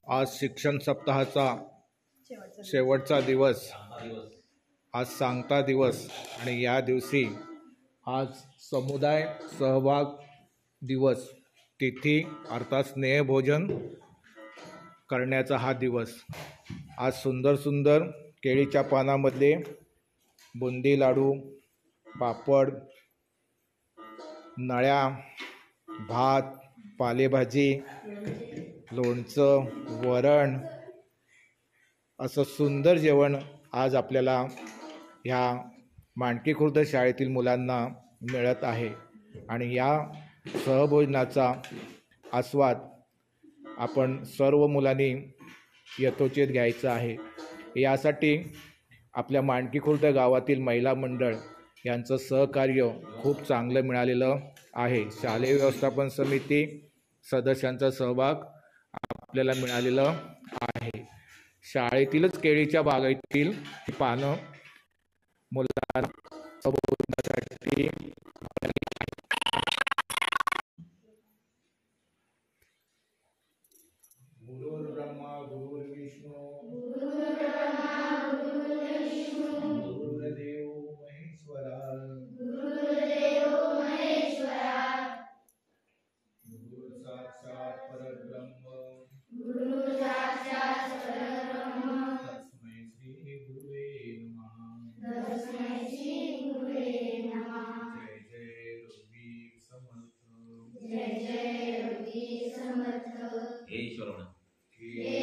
आज शिक्षण सप्ताहाचा शेवटचा दिवस, आज सांगता दिवस आणि या दिवशी आज समुदाय सहभाग दिवस, तिथी अर्थात स्नेहभोजन करण्याचा हा दिवस। आज सुंदर सुंदर केळीच्या पानामध्ये बुंदी लाडू, पापड, नळ्या, भात, पालेभाजी, लोणचं, वरण असं सुंदर जेवण आज आपल्याला ह्या मांडकी खुर्द शाळेतील मुलांना मिळत आहे। आणि या सहभोजनाचा आस्वाद आपण सर्व मुलांनी यथोचित घ्यायचा आहे। यासाठी आपल्या मांडकी खुर्द गावातील महिला मंडळ यांचं सहकार्य खूप चांगलं मिळालेलं आहे। शालेय व्यवस्थापन समिती सदस्यांचा सहभाग आपल्याला मिळालेलं आहे। शाळेतीलच केळीच्या बागेतील पानं मुलांना संबोधण्यासाठी गुरुर्ब्रह्मा गुरुर्विष्णू गुरुर्देव महेश्वरा गुरु साक्षात परब्रह्म तस्मै श्री गुरुवे नमः। जय जय रघुवीर समर्थ। जय जय रघुवीर समर्थ। हे